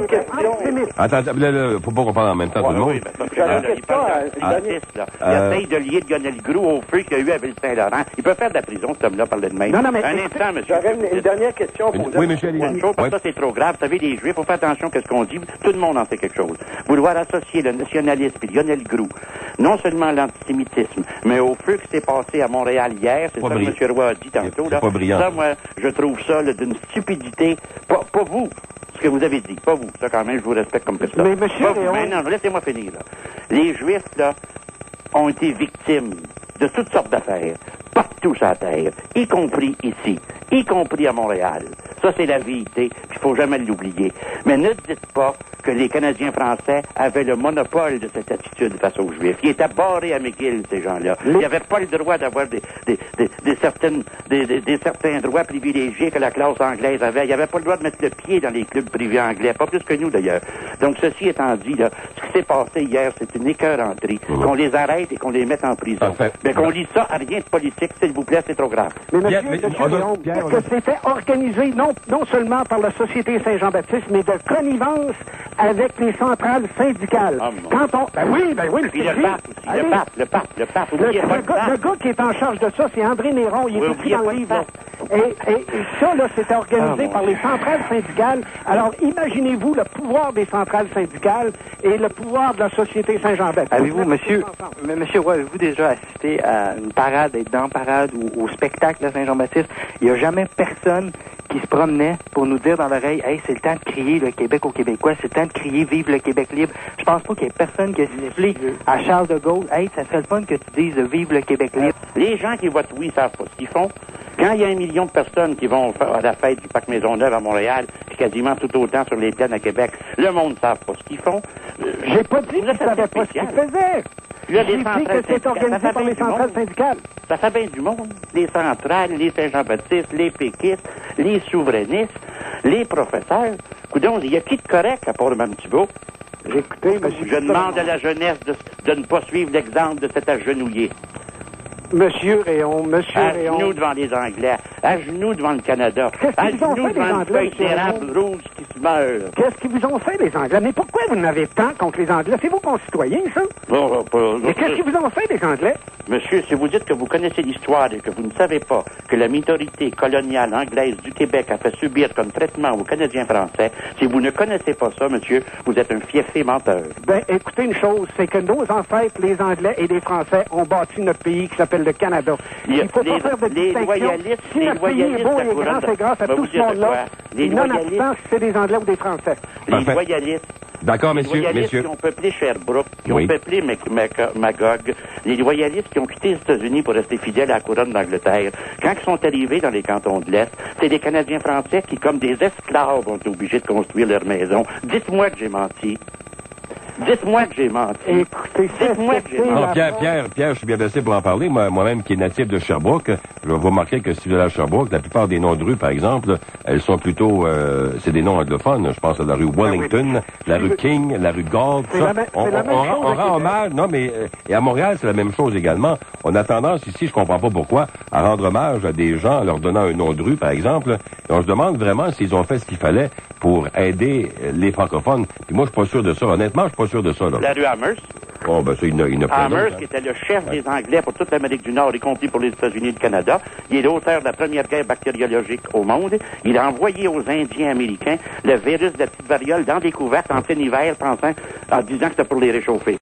une question. Attends, là, faut pas qu'on parle en même temps, tout le monde. Oui, parce que là, il parle il essaye de lier Lionel Groux au feu qu'il y a eu à Ville-Saint-Laurent. Il peut faire de la prison, cet homme-là, par le demain. Non, mais un instant, monsieur. J'aurais une dernière question pour vous. Oui, monsieur Ali. Une chose, parce que ça, c'est trop grave. Vous savez, les Juifs, faut faire attention à ce qu'on dit. Tout le monde en sait quelque chose. Vouloir associer le nationalisme et Lionel Groux, non seulement l'antisémitisme, mais au feu qui s'est passé à Montréal hier, c'est ça que M. Roy a dit tantôt, là. Pas brillant. Ça, moi, je trouve ça, là, d'une stupidité. Pas vous, ce que vous avez dit. Pas vous. Ça, quand même, je vous respecte comme personne. Mais monsieur non, laissez-moi finir, là. Les Juifs, là, ont été victimes de toutes sortes d'affaires, partout sur la Terre, y compris ici, y compris à Montréal. Ça, c'est la vérité, puis il faut jamais l'oublier. Mais ne dites pas que les Canadiens français avaient le monopole de cette attitude face aux Juifs. Ils étaient barrés à McGill, ces gens-là. Ils n'avaient pas le droit d'avoir certains droits privilégiés que la classe anglaise avait. Ils n'avaient pas le droit de mettre le pied dans les clubs privés anglais, pas plus que nous, d'ailleurs. Donc, ceci étant dit, là, ce qui s'est passé hier, c'est une écœuranterie. Qu'on les arrête et qu'on les mette en prison. Mais qu'on lit ça à rien de politique, s'il vous plaît, c'est trop grave. Mais monsieur Léon, que c'était organisé non seulement par la Société Saint-Jean-Baptiste, mais de connivence avec les centrales syndicales. Quand on... Ben oui, puis le pape aussi, le pape. Le gars qui est en charge de ça, c'est André Néron. Il est écrit dans le livre. Et ça, là, c'était organisé par les centrales syndicales. Alors, imaginez-vous le pouvoir des centrales syndicales et le pouvoir de la Société Saint-Jean-Baptiste. Avez-vous, monsieur Roy, avez-vous déjà assisté à une parade, être dans parade ou au spectacle de Saint-Jean-Baptiste? Il n'y a jamais personne qui se promenait pour nous dire dans l'oreille, hey, c'est le temps de crier le Québec aux Québécois, c'est le temps de crier vive le Québec libre. Je pense pas qu'il y ait personne qui a sifflé à Charles de Gaulle, hey, ça serait le fun que tu dises vive le Québec libre. Les gens qui votent oui savent pas ce qu'ils font. Quand il y a 1 million de personnes qui vont à la fête du Parc Maisonneuve à Montréal, puis quasiment tout autant sur les plaines à Québec, le monde ne savent pas ce qu'ils font. J'ai pas dit qu'ils ne savaient pas ce qu'ils faisaient. J'ai dit que c'est organisé par les centrales syndicales. Ça fait bien du monde. Les centrales, les Saint-Jean-Baptiste, les péquistes, les souverainistes, les professeurs. Coudon, il y a qui de correct à part le même petit bout? Écoutez, monsieur... Je demande à la jeunesse de ne pas suivre l'exemple de cet agenouillé. Monsieur Réon. À genoux devant les Anglais, à genoux devant le Canada, à genoux devant une feuille d'érable rouge qui se meurt. Qu'est-ce qu'ils vous ont fait, les Anglais? Mais pourquoi vous n'avez tant contre les Anglais? C'est vos concitoyens, ça? Mais qu'est-ce qu'ils vous ont fait, les Anglais? Monsieur, si vous dites que vous connaissez l'histoire et que vous ne savez pas que la minorité coloniale anglaise du Québec a fait subir comme traitement aux Canadiens français, si vous ne connaissez pas ça, monsieur, vous êtes un fiefé menteur. Ben, écoutez une chose, c'est que nos ancêtres, les Anglais et les Français, ont bâti notre pays qui s'appelle le Canada. Il faut pas faire de distinction. Si notre pays est beau et grand, c'est grâce à tout ce monde-là. Nonobstant si c'est des Anglais ou des Français. Les loyalistes. D'accord, messieurs. Les loyalistes qui ont peuplé Sherbrooke, qui ont peuplé Magog, les loyalistes qui ont quitté les États-Unis pour rester fidèles à la couronne d'Angleterre, quand ils sont arrivés dans les cantons de l'Est, c'est des Canadiens français qui, comme des esclaves, ont été obligés de construire leur maison. Dites-moi que j'ai menti. Dites-moi que j'ai menti. Écoutez, dites-moi que j'ai menti. Pierre, je suis bien placé pour en parler. Moi-même, qui est natif de Sherbrooke, je vais vous remarquer que si vous allez à Sherbrooke, la plupart des noms de rues, par exemple, elles sont plutôt, c'est des noms anglophones. Je pense à la rue Wellington, la rue King, la rue Galt. On rend hommage, non, mais, et à Montréal, c'est la même chose également. On a tendance ici, je comprends pas pourquoi, à rendre hommage à des gens en leur donnant un nom de rue, par exemple. Et on se demande vraiment s'ils ont fait ce qu'il fallait pour aider les francophones. Puis moi, je suis pas sûr de ça. Honnêtement, je suis pas sûr de ça, là. La rue Amherst. Oh, ben ça, il n'a pas Amherst, qui était le chef des Anglais pour toute l'Amérique du Nord, y compris pour les États-Unis et le Canada. Il est l'auteur de la première guerre bactériologique au monde. Il a envoyé aux Indiens américains le virus de la petite variole dans des couvertes en plein hiver, en disant que c'était pour les réchauffer.